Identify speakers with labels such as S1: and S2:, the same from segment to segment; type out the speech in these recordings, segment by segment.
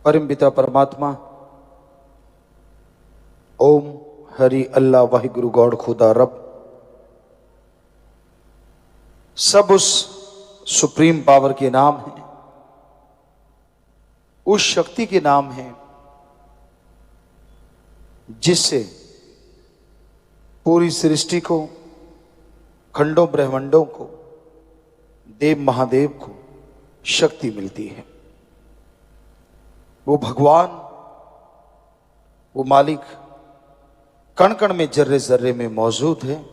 S1: परम पिता परमात्मा ओम हरि अल्लाह वाहिगुरु गॉड खुदा रब सब उस सुप्रीम पावर के नाम हैं, उस शक्ति के नाम हैं जिससे पूरी सृष्टि को, खंडों ब्रह्मांडों को, देव महादेव को शक्ति मिलती है। वो भगवान, वो मालिक कण कण में, जर्रे जर्रे में मौजूद है।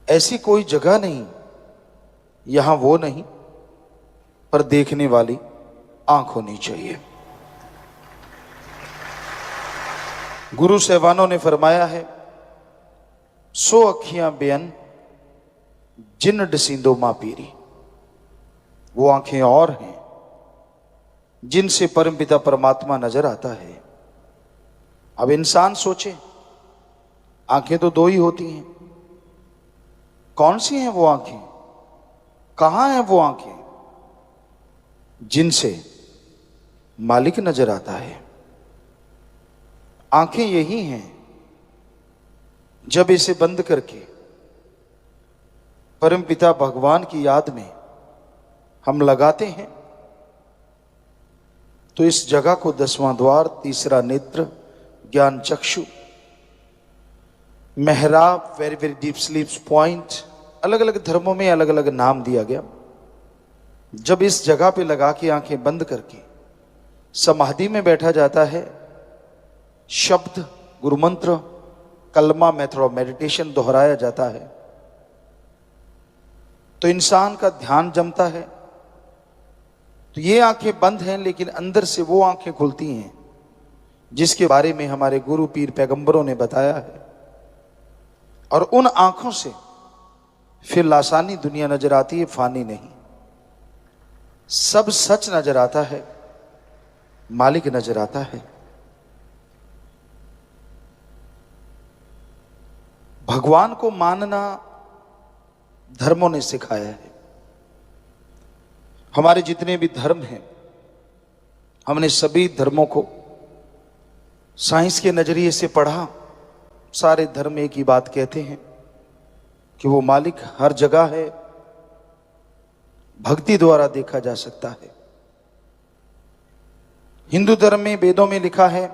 S1: ऐसी कोई जगह नहीं, यहां वो नहीं, पर देखने वाली आंख होनी चाहिए। गुरु साहबानों ने फरमाया है, सो अखियां बेअन जिन डसींदो मां पीरी। वो आंखें और हैं जिनसे परमपिता परमात्मा नजर आता है। अब इंसान सोचे, आंखें तो दो ही होती हैं, कौन सी हैं वो आंखें, कहां हैं वो आंखें जिनसे मालिक नजर आता है। आंखें यही हैं जब इसे बंद करके परमपिता भगवान की याद में हम लगाते हैं तो इस जगह को 10वां द्वार, तीसरा नेत्र, ज्ञान चक्षु, मेहराब, very very deep sleep point, अलग अलग धर्मों में अलग अलग नाम दिया गया। जब इस जगह पे लगा के आंखें बंद करके समाधि में बैठा जाता है, शब्द, गुरुमंत्र, कलमा, मेथड ऑफ मेडिटेशन दोहराया जाता है, तो इंसान का ध्यान जमता है। तो ये आंखें बंद हैं, लेकिन अंदर से वो आंखें खुलती हैं जिसके बारे में हमारे गुरु पीर पैगंबरों ने बताया है। और उन आंखों से फिर लासानी दुनिया नजर आती है, फानी नहीं। सब सच नजर आता है, मालिक नजर आता है। भगवान को मानना धर्मों ने सिखाया है। हमारे जितने भी धर्म हैं, हमने सभी धर्मों को साइंस के नजरिए से पढ़ा। सारे धर्म एक ही बात कहते हैं कि वो मालिक हर जगह है, भक्ति द्वारा देखा जा सकता है। हिंदू धर्म में वेदों में लिखा है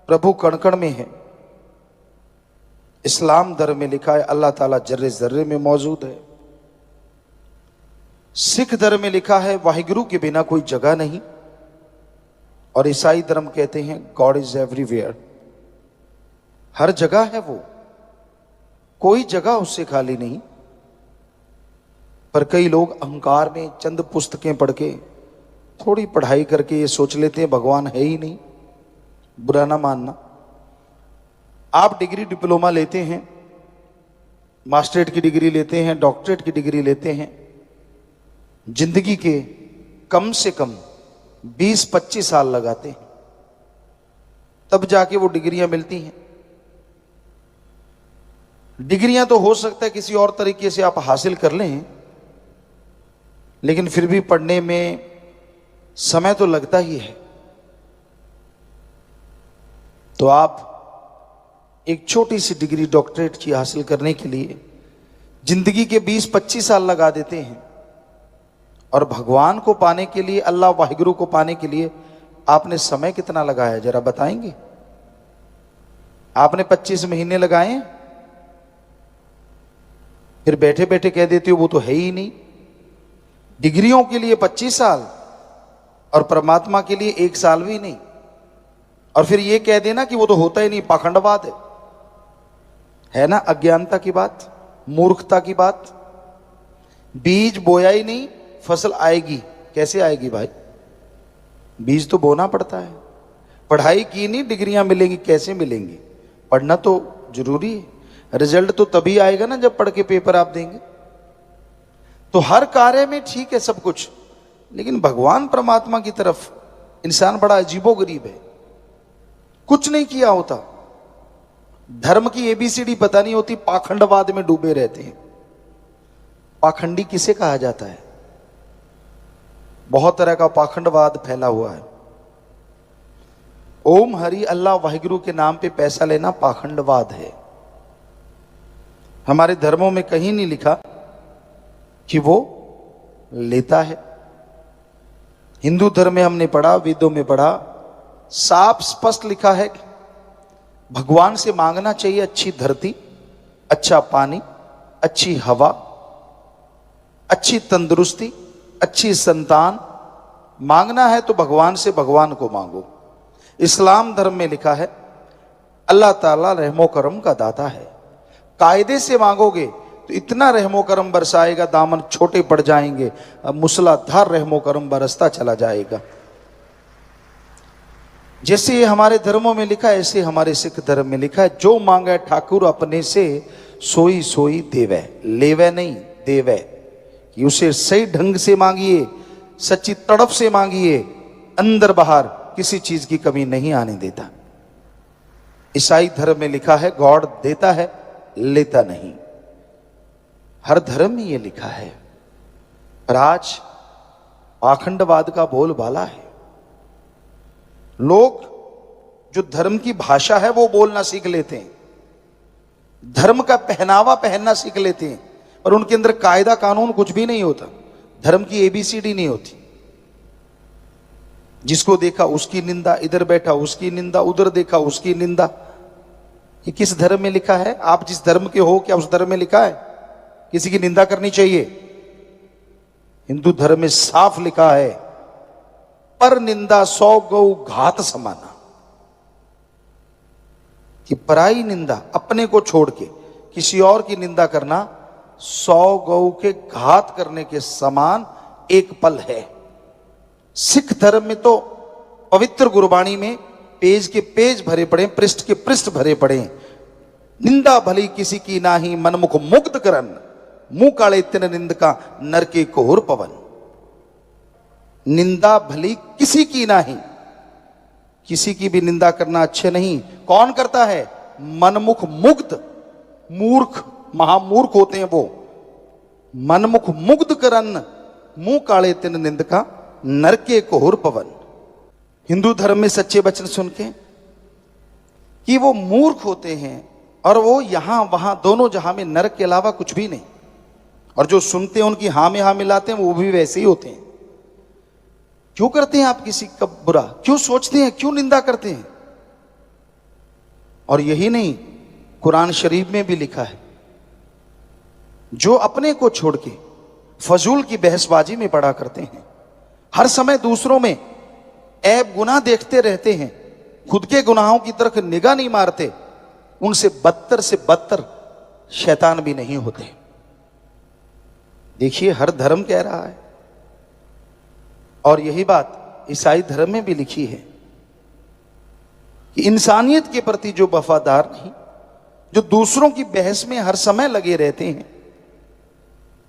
S1: प्रभु कण कण में है। इस्लाम धर्म में लिखा है अल्लाह ताला जर्रे जर्रे में मौजूद है। सिख धर्म में लिखा है वाहिगुरु के बिना कोई जगह नहीं। और ईसाई धर्म कहते हैं गॉड इज एवरीवेयर, हर जगह है वो, कोई जगह उससे खाली नहीं। पर कई लोग अहंकार में चंद पुस्तकें पढ़ के, थोड़ी पढ़ाई करके ये सोच लेते हैं भगवान है ही नहीं। बुरा ना मानना, आप डिग्री डिप्लोमा लेते हैं, मास्टरेट की डिग्री लेते हैं, डॉक्टरेट की डिग्री लेते हैं, जिंदगी के कम से कम 20-25 साल लगाते हैं, तब जाके वो डिग्रियां मिलती हैं। डिग्रियां तो हो सकता है किसी और तरीके से आप हासिल कर लें, लेकिन फिर भी पढ़ने में समय तो लगता ही है। तो आप एक छोटी सी डिग्री डॉक्टरेट की हासिल करने के लिए जिंदगी के 20-25 साल लगा देते हैं। और भगवान को पाने के लिए, अल्लाह वाहिगुरु को पाने के लिए आपने समय कितना लगाया, जरा बताएंगे? आपने 25 महीने लगाए, फिर बैठे बैठे कह देते हो वो तो है ही नहीं। डिग्रियों के लिए 25 साल और परमात्मा के लिए 1 साल भी नहीं। और फिर ये कह देना कि वो तो होता ही नहीं, पाखंडवाद है ना? अज्ञानता की बात, मूर्खता की बात। बीज बोया ही नहीं, फसल आएगी कैसे आएगी भाई? बीज तो बोना पड़ता है। पढ़ाई की नहीं, डिग्रियां मिलेंगी कैसे मिलेंगी? पढ़ना तो जरूरी है। रिजल्ट तो तभी आएगा ना जब पढ़ के पेपर आप देंगे। तो हर कार्य में ठीक है सब कुछ, लेकिन भगवान परमात्मा की तरफ इंसान बड़ा अजीबोगरीब है। कुछ नहीं किया होता, धर्म की एबीसीडी पता नहीं होती, पाखंडवाद में डूबे रहते हैं। पाखंडी किसे कहा जाता है? बहुत तरह का पाखंडवाद फैला हुआ है। ओम हरि अल्लाह वाहिगुरु के नाम पे पैसा लेना पाखंडवाद है। हमारे धर्मों में कहीं नहीं लिखा कि वो लेता है। हिंदू धर्म में हमने पढ़ा, वेदों में पढ़ा, साफ स्पष्ट लिखा है कि भगवान से मांगना चाहिए अच्छी धरती, अच्छा पानी, अच्छी हवा, अच्छी तंदुरुस्ती, अच्छी संतान। मांगना है तो भगवान से भगवान को मांगो। इस्लाम धर्म में लिखा है अल्लाह ताला रहमो करम का दाता है। कायदे से मांगोगे तो इतना रहमो करम बरसाएगा, दामन छोटे पड़ जाएंगे, मूसलाधार रहमो करम बरसता चला जाएगा। जैसे ये हमारे धर्मों में लिखा है, ऐसे हमारे सिख धर्म में लिखा है, जो मांगे ठाकुर अपने से सोई सोई देवे। लेवे नहीं, देवे। कि उसे सही ढंग से मांगिए, सच्ची तड़प से मांगिए, अंदर बाहर किसी चीज की कमी नहीं आने देता। ईसाई धर्म में लिखा है गॉड देता है, लेता नहीं। हर धर्म में यह लिखा है। पर आज पाखंडवाद का बोलबाला है। लोग जो धर्म की भाषा है वो बोलना सीख लेते हैं, धर्म का पहनावा पहनना सीख लेते हैं, और उनके अंदर कायदा कानून कुछ भी नहीं होता। धर्म की एबीसीडी नहीं होती। जिसको देखा उसकी निंदा, इधर बैठा उसकी निंदा, उधर देखा उसकी निंदा। ये किस धर्म में लिखा है? आप जिस धर्म के हो, क्या उस धर्म में लिखा है किसी की निंदा करनी चाहिए? हिंदू धर्म में साफ लिखा है पर निंदा 100 गौ घात समाना। कि पराई निंदा, अपने को छोड़ के किसी और की निंदा करना 100 गौ के घात करने के समान एक पल है। सिख धर्म में तो पवित्र गुरबाणी में पेज के पेज भरे पड़े, पृष्ठ के पृष्ठ भरे पड़े। निंदा भली किसी की नाही, मनमुख मुग्ध करन, मुंह काले तिन निंद का नरके कोहर पवन। निंदा भली किसी की नाही, किसी की भी निंदा करना अच्छे नहीं। कौन करता है? मनमुख मुग्ध, मूर्ख, महामूर्ख होते हैं वो। मनमुख मुग्ध करन, मुंह काले तिन निंद का नरके कोहर पवन। हिंदू धर्म में सच्चे वचन सुन के कि वो मूर्ख होते हैं और वो यहां वहां दोनों जहां में नरक के अलावा कुछ भी नहीं। और जो सुनते हैं उनकी हां में हां मिलाते हैं, वो भी वैसे ही होते हैं। क्यों करते हैं आप किसी का बुरा? क्यों सोचते हैं? क्यों निंदा करते हैं? और यही नहीं, कुरान शरीफ में भी लिखा है जो अपने को छोड़ के फजूल की बहसबाजी में पड़ा करते हैं, हर समय दूसरों में ऐब गुनाह देखते रहते हैं, खुद के गुनाहों की तरफ निगाह नहीं मारते, उनसे बदतर से बदतर शैतान भी नहीं होते। देखिए हर धर्म कह रहा है। और यही बात ईसाई धर्म में भी लिखी है कि इंसानियत के प्रति जो वफादार नहीं, जो दूसरों की बहस में हर समय लगे रहते हैं,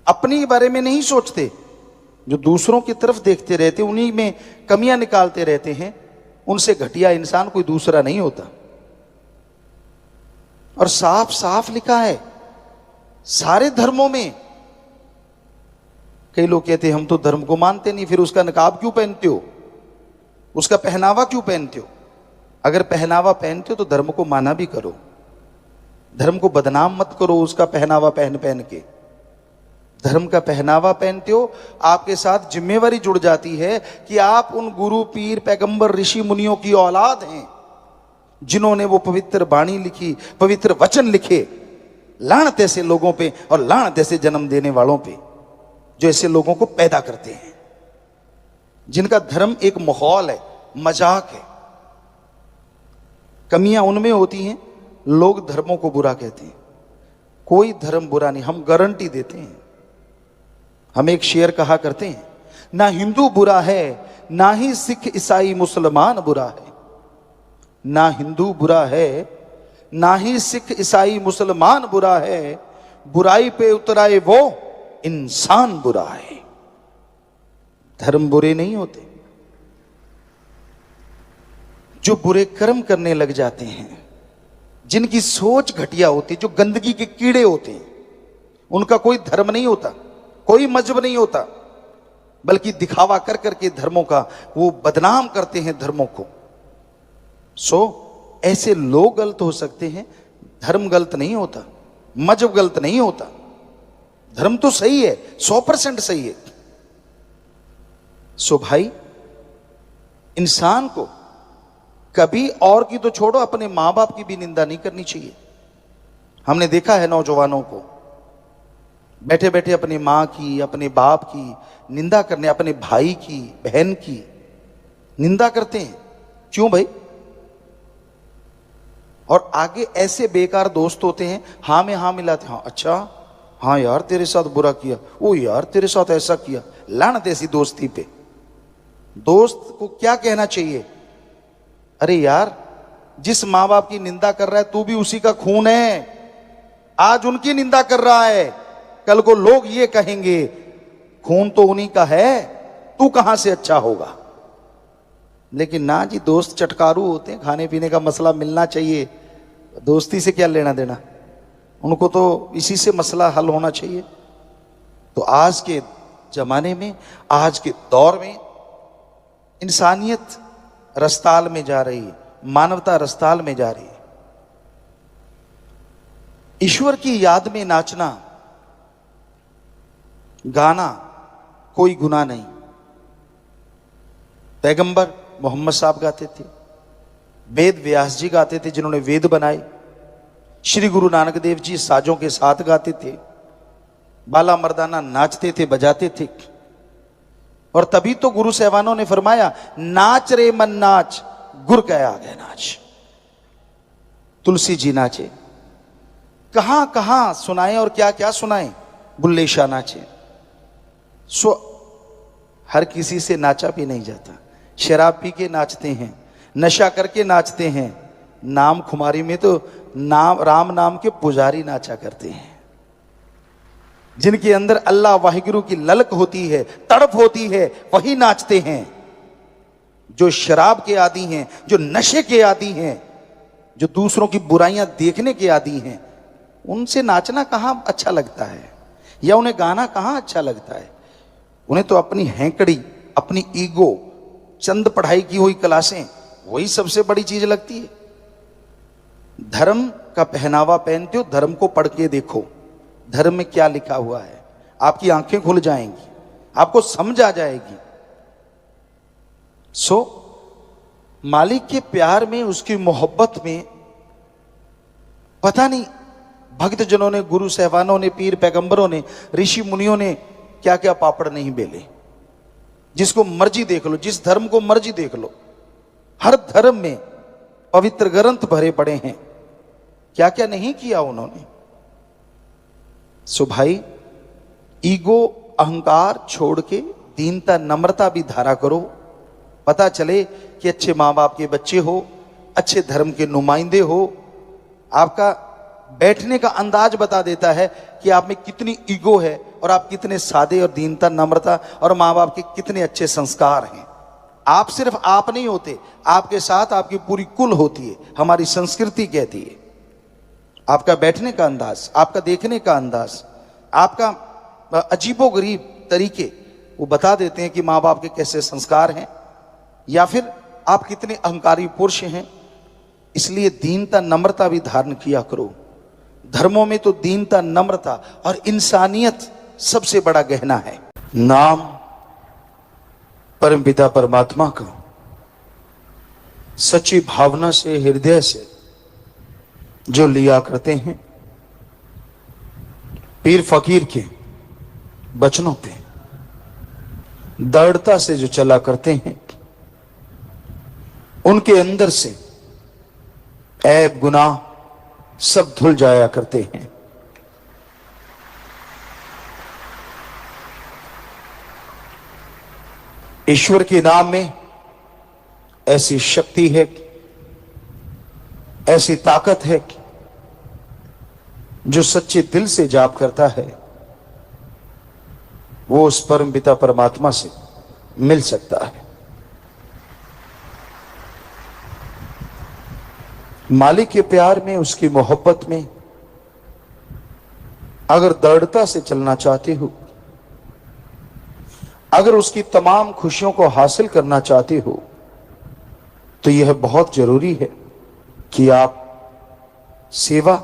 S1: अपनी बारे में नहीं सोचते, जो दूसरों की तरफ देखते रहते, उन्हीं में कमियां निकालते रहते हैं, उनसे घटिया इंसान कोई दूसरा नहीं होता। और साफ साफ लिखा है सारे धर्मों में। कई लोग कहते हैं हम तो धर्म को मानते नहीं, फिर उसका नकाब क्यों पहनते हो, उसका पहनावा क्यों पहनते हो? अगर पहनावा पहनते हो तो धर्म को माना भी करो, धर्म को बदनाम मत करो उसका पहनावा पहन पहन के। धर्म का पहनावा पहनते हो, आपके साथ जिम्मेवारी जुड़ जाती है कि आप उन गुरु पीर पैगंबर ऋषि मुनियों की औलाद हैं जिन्होंने वो पवित्र वाणी लिखी, पवित्र वचन लिखे। लानत ऐसे लोगों पे और लानत ऐसे जन्म देने वालों पे जो ऐसे लोगों को पैदा करते हैं, जिनका धर्म एक माहौल है, मजाक है। कमियां उनमें होती हैं, लोग धर्मों को बुरा कहते हैं। कोई धर्म बुरा नहीं, हम गारंटी देते हैं। हम एक शेर कहा करते हैं, ना हिंदू बुरा है, ना ही सिख ईसाई मुसलमान बुरा है। ना हिंदू बुरा है, ना ही सिख ईसाई मुसलमान बुरा है, बुराई पे उतराए वो इंसान बुरा है। धर्म बुरे नहीं होते, जो बुरे कर्म करने लग जाते हैं, जिनकी सोच घटिया होती, जो गंदगी के कीड़े होते हैं, उनका कोई धर्म नहीं होता, कोई मजहब नहीं होता, बल्कि दिखावा कर करके धर्मों का वो बदनाम करते हैं धर्मों को। ऐसे लोग गलत हो सकते हैं, धर्म गलत नहीं होता, मजहब गलत नहीं होता, धर्म तो सही है, 100% सही है। भाई, इंसान को कभी और की तो छोड़ो, अपने मां बाप की भी निंदा नहीं करनी चाहिए। हमने देखा है नौजवानों को बैठे बैठे अपनी मां की, अपने बाप की निंदा करने, अपने भाई की, बहन की निंदा करते हैं। क्यों भाई? और आगे ऐसे बेकार दोस्त होते हैं, हाँ में हाँ मिलाते, हाँ अच्छा, हाँ यार तेरे साथ बुरा किया, ओ यार तेरे साथ ऐसा किया। लानत ऐसी दोस्ती पे। दोस्त को क्या कहना चाहिए? अरे यार, जिस मां बाप की निंदा कर रहा है तू भी उसी का खून है, आज उनकी निंदा कर रहा है, कल को लोग ये कहेंगे खून तो उन्हीं का है, तू कहां से अच्छा होगा। लेकिन ना जी, दोस्त चटकारू होते हैं, खाने पीने का मसला मिलना चाहिए, दोस्ती से क्या लेना देना, उनको तो इसी से मसला हल होना चाहिए। तो आज के जमाने में, आज के दौर में इंसानियत रस्ताल में जा रही है, मानवता रस्ताल में जा रही है। ईश्वर की याद में नाचना गाना कोई गुनाह नहीं। पैगंबर मोहम्मद साहब गाते थे, वेद व्यास जी गाते थे जिन्होंने वेद बनाए, श्री गुरु नानक देव जी साजों के साथ गाते थे, बाला मर्दाना नाचते थे, बजाते थे। और तभी तो गुरु साहबानों ने फरमाया, नाच रे मन नाच, गुर कह आ गए नाच। तुलसी जी नाचे, कहां कहां सुनाए और क्या क्या सुनाए, बुल्ले शाह नाचे। हर किसी से नाचा भी नहीं जाता। शराब पी के नाचते हैं, नशा करके नाचते हैं, नाम खुमारी में तो राम नाम के पुजारी नाचा करते हैं, जिनके अंदर अल्लाह वाहिगुरु की ललक होती है, तड़प होती है, वही नाचते हैं। जो शराब के आदी हैं, जो नशे के आदी हैं, जो दूसरों की बुराइयां देखने के आदी हैं, उनसे नाचना कहां अच्छा लगता है, या उन्हें गाना कहां अच्छा लगता है। उन्हें तो अपनी हैंकड़ी, अपनी ईगो, चंद पढ़ाई की हुई क्लासें, वही सबसे बड़ी चीज लगती है। धर्म का पहनावा पहनते हो, धर्म को पढ़ के देखो, धर्म में क्या लिखा हुआ है, आपकी आंखें खुल जाएंगी, आपको समझ आ जाएगी। मालिक के प्यार में, उसकी मोहब्बत में, पता नहीं भक्त जनों ने, गुरु साहबानों ने, पीर पैगंबरों ने, ऋषि मुनियों ने क्या क्या पापड़ नहीं बेले। जिसको मर्जी देख लो, जिस धर्म को मर्जी देख लो, हर धर्म में पवित्र ग्रंथ भरे पड़े हैं, क्या क्या नहीं किया उन्होंने। भाई, ईगो अहंकार छोड़ के दीनता नम्रता भी धारा करो। पता चले कि अच्छे मां बाप के बच्चे हो, अच्छे धर्म के नुमाइंदे हो। आपका बैठने का अंदाज बता देता है कि आप में कितनी ईगो है और आप कितने सादे और दीनता नम्रता और मां बाप के कितने अच्छे संस्कार हैं। आप सिर्फ आप नहीं होते, आपके साथ आपकी पूरी कुल होती है, हमारी संस्कृति कहती है। आपका बैठने का अंदाज, आपका देखने का अंदाज, आपका अजीबोगरीब तरीके, वो बता देते हैं कि माँ बाप के कैसे संस्कार हैं, या फिर आप कितने अहंकारी पुरुष हैं। इसलिए दीनता नम्रता भी धारण किया करो। धर्मों में तो दीनता नम्रता और इंसानियत सबसे बड़ा गहना है। नाम परमपिता परमात्मा का सच्ची भावना से, हृदय से जो लिया करते हैं, पीर फकीर के वचनों पे दृढ़ता से जो चला करते हैं, उनके अंदर से ऐब गुनाह सब धुल जाया करते हैं। ईश्वर के नाम में ऐसी शक्ति है, ऐसी ताकत है, जो सच्चे दिल से जाप करता है वो उस परम पिता परमात्मा से मिल सकता है। मालिक के प्यार में, उसकी मोहब्बत में अगर दृढ़ता से चलना चाहते हो, अगर उसकी तमाम खुशियों को हासिल करना चाहते हो, तो यह बहुत जरूरी है कि आप सेवा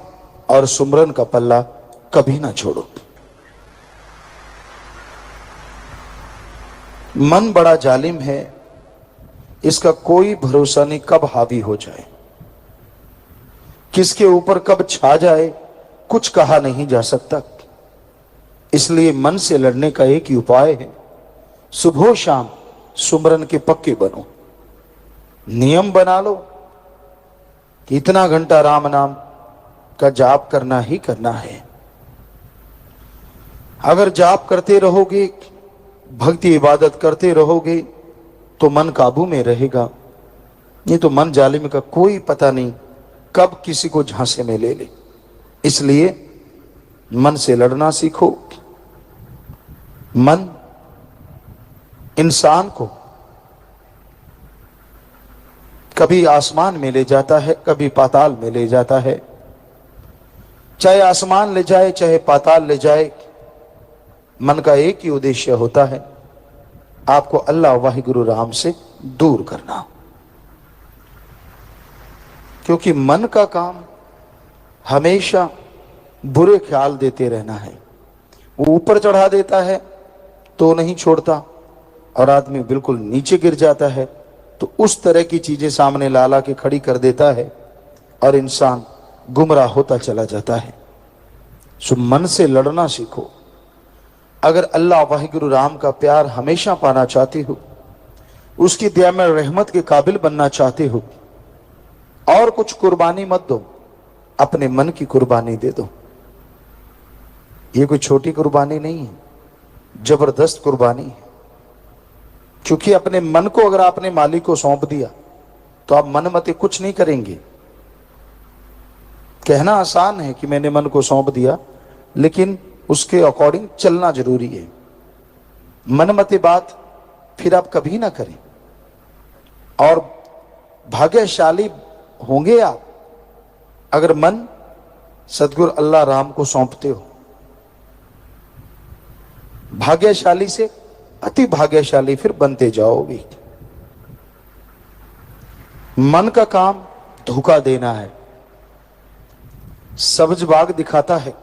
S1: और सुमरन का पल्ला कभी ना छोड़ो। मन बड़ा जालिम है, इसका कोई भरोसा नहीं कब हावी हो जाए, किसके ऊपर कब छा जाए, कुछ कहा नहीं जा सकता। इसलिए मन से लड़ने का एक ही उपाय है, सुबह शाम सुमरन के पक्के बनो। नियम बना लो कि इतना घंटा राम नाम का जाप करना ही करना है। अगर जाप करते रहोगे, भक्ति इबादत करते रहोगे तो मन काबू में रहेगा। नहीं तो मन जालिम का कोई पता नहीं कब किसी को झांसे में ले ले। इसलिए मन से लड़ना सीखो। मन इंसान को कभी आसमान में ले जाता है, कभी पाताल में ले जाता है। चाहे आसमान ले जाए चाहे पाताल ले जाए, मन का एक ही उद्देश्य होता है, आपको अल्लाह वाहिगुरु राम से दूर करना। क्योंकि मन का काम हमेशा बुरे ख्याल देते रहना है। वो ऊपर चढ़ा देता है तो नहीं छोड़ता, और आदमी बिल्कुल नीचे गिर जाता है तो उस तरह की चीजें सामने ला ला के खड़ी कर देता है और इंसान गुमराह होता चला जाता है। सो मन से लड़ना सीखो। अगर अल्लाह वाहिगुरु राम का प्यार हमेशा पाना चाहते हो, उसकी दया में रहमत के काबिल बनना चाहते हो, और कुछ कुर्बानी मत दो, अपने मन की कुर्बानी दे दो। ये कोई छोटी कुर्बानी नहीं है, जबरदस्त कुर्बानी है। क्योंकि अपने मन को अगर आपने मालिक को सौंप दिया तो आप मन मते कुछ नहीं करेंगे। कहना आसान है कि मैंने मन को सौंप दिया, लेकिन उसके अकॉर्डिंग चलना जरूरी है। मन मते बात फिर आप कभी ना करें। और भाग्यशाली होंगे आप अगर मन सदगुरु अल्लाह राम को सौंपते हो। भाग्यशाली से अति भाग्यशाली फिर बनते जाओगे। मन का काम धोखा देना है, सब्ज बाग दिखाता है,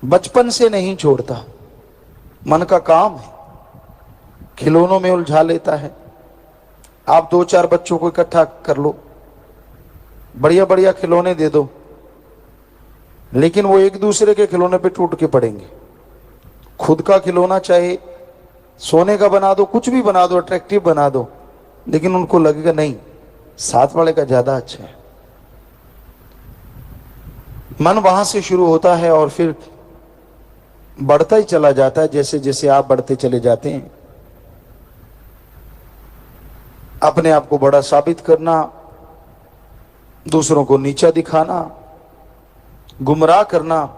S1: बचपन से नहीं छोड़ता। मन का काम है, खिलौनों में उलझा लेता है। आप 2-4 बच्चों को इकट्ठा कर लो, बढ़िया बढ़िया खिलौने दे दो, लेकिन वो एक दूसरे के खिलौने पे टूट के पड़ेंगे। खुद का खिलौना चाहे सोने का बना दो, कुछ भी बना दो, अट्रैक्टिव बना दो, लेकिन उनको लगेगा नहीं, साथ वाले का ज्यादा अच्छा है। मन वहां से शुरू होता है और फिर बढ़ता ही चला जाता है। जैसे जैसे आप बढ़ते चले जाते हैं, अपने आप को बड़ा साबित करना, दूसरों को नीचा दिखाना, गुमराह करना,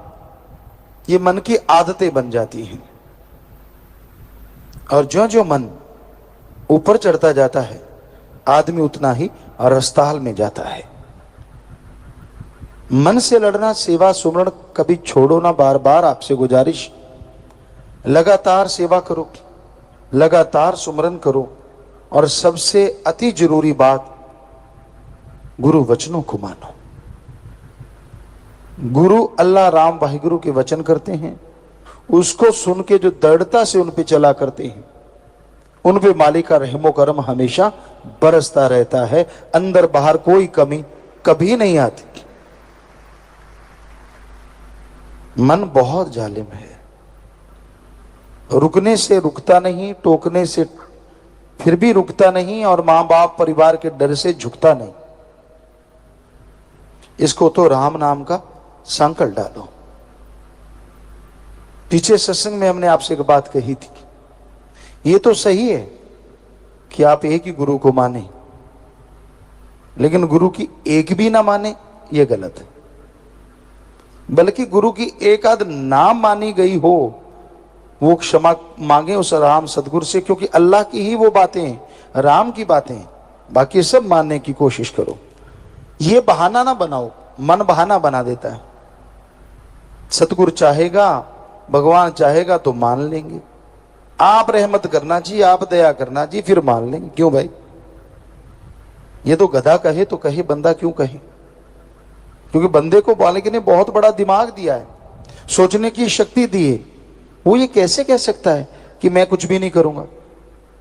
S1: ये मन की आदतें बन जाती हैं। और जो जो मन ऊपर चढ़ता जाता है, आदमी उतना ही रस्ताल में जाता है। मन से लड़ना, सेवा सुमरण कभी छोड़ो ना। बार बार आपसे गुजारिश, लगातार सेवा करो, लगातार सुमरण करो, और सबसे अति जरूरी बात, गुरु वचनों को मानो। गुरु अल्लाह राम वाहिगुरु के वचन करते हैं, उसको सुन के जो दृढ़ता से उन पे चला करते हैं, उन पे मालिक का रहमो करम हमेशा बरसता रहता है। अंदर बाहर कोई कमी कभी नहीं आती। मन बहुत जालिम है, रुकने से रुकता नहीं, टोकने से फिर भी रुकता नहीं, और मां बाप परिवार के डर से झुकता नहीं। इसको तो राम नाम का संकल्प डालो। पीछे सत्संग में हमने आपसे एक बात कही थी, ये तो सही है कि आप एक ही गुरु को माने, लेकिन गुरु की एक भी ना माने ये गलत है। बल्कि गुरु की एक आध नाम मानी गई हो, वो क्षमा मांगे उस राम सदगुरु से, क्योंकि अल्लाह की ही वो बातें हैं, राम की बातें हैं, बाकी सब मानने की कोशिश करो। ये बहाना ना बनाओ, मन बहाना बना देता है। सतगुरु चाहेगा, भगवान चाहेगा तो मान लेंगे। आप रहमत करना जी, आप दया करना जी, फिर मान लेंगे। क्यों भाई? ये तो गधा कहे तो कहे, बंदा क्यों कहे? क्योंकि बंदे को मालिक ने बहुत बड़ा दिमाग दिया है, सोचने की शक्ति दी है। वो ये कैसे कह सकता है कि मैं कुछ भी नहीं करूंगा?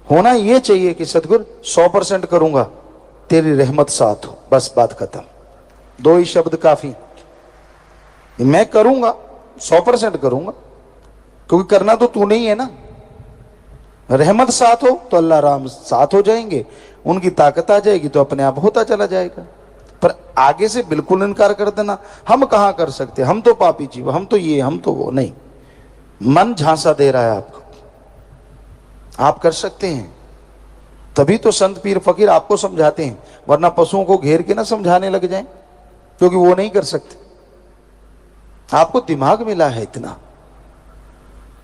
S1: होना ये चाहिए कि सदगुरु 100% करूंगा, तेरी रहमत साथ हो, बस बात खत्म। दो ही शब्द काफी, मैं करूंगा, 100% करूंगा, क्योंकि करना तो तू नहीं है ना। रहमत साथ हो तो अल्लाह राम साथ हो जाएंगे, उनकी ताकत आ जाएगी तो अपने आप होता चला जाएगा। पर आगे से बिल्कुल इनकार कर देना, हम कहां कर सकते, हम तो पापी जीव, हम तो ये, हम तो वो, नहीं। मन झांसा दे रहा है आपको, आप कर सकते हैं, तभी तो संत पीर फकीर आपको समझाते हैं, वरना पशुओं को घेर के ना समझाने लग जाएं, क्योंकि वो नहीं कर सकते। आपको दिमाग मिला है इतना,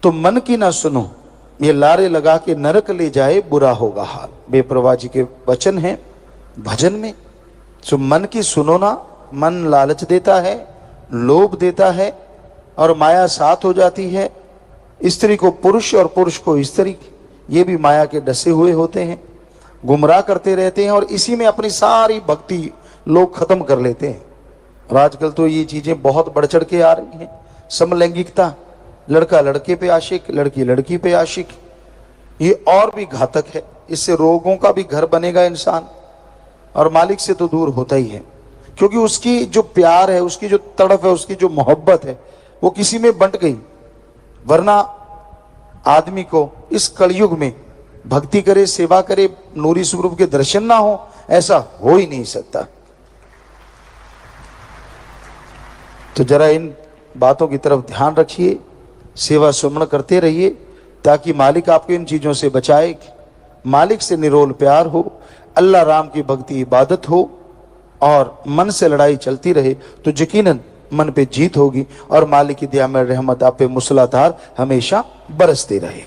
S1: तो मन की ना सुनो, ये लारे लगा के नरक ले जाए बुरा होगा हाल। बेप्रवाह जी के वचन हैं भजन में। सो मन की सुनो ना, मन लालच देता है, लोभ देता है, और माया साथ हो जाती है। स्त्री को पुरुष और पुरुष को स्त्री, ये भी माया के डसे हुए होते हैं, गुमराह करते रहते हैं, और इसी में अपनी सारी भक्ति लोग खत्म कर लेते हैं। और आजकल तो ये चीजें बहुत बढ़ चढ़ के आ रही हैं। समलैंगिकता, लड़का लड़के पे आशिक, लड़की लड़की पे आशिक, ये और भी घातक है। इससे रोगों का भी घर बनेगा इंसान, और मालिक से तो दूर होता ही है। क्योंकि उसकी जो प्यार है, उसकी जो तड़प है, उसकी जो मोहब्बत है, वो किसी में बंट गई। वरना आदमी को इस कलयुग में भक्ति करे, सेवा करे, नूरी स्वरूप के दर्शन ना हो, ऐसा हो ही नहीं सकता। तो जरा इन बातों की तरफ ध्यान रखिए, सेवा सुमरण करते रहिए, ताकि मालिक आपको इन चीजों से बचाए। मालिक से निरोल प्यार हो, अल्लाह राम की भक्ति इबादत हो, और मन से लड़ाई चलती रहे, तो यकीनन मन पे जीत होगी, और मालिक की दया में रहमत आप पे मूसलाधार हमेशा बरसती रहे।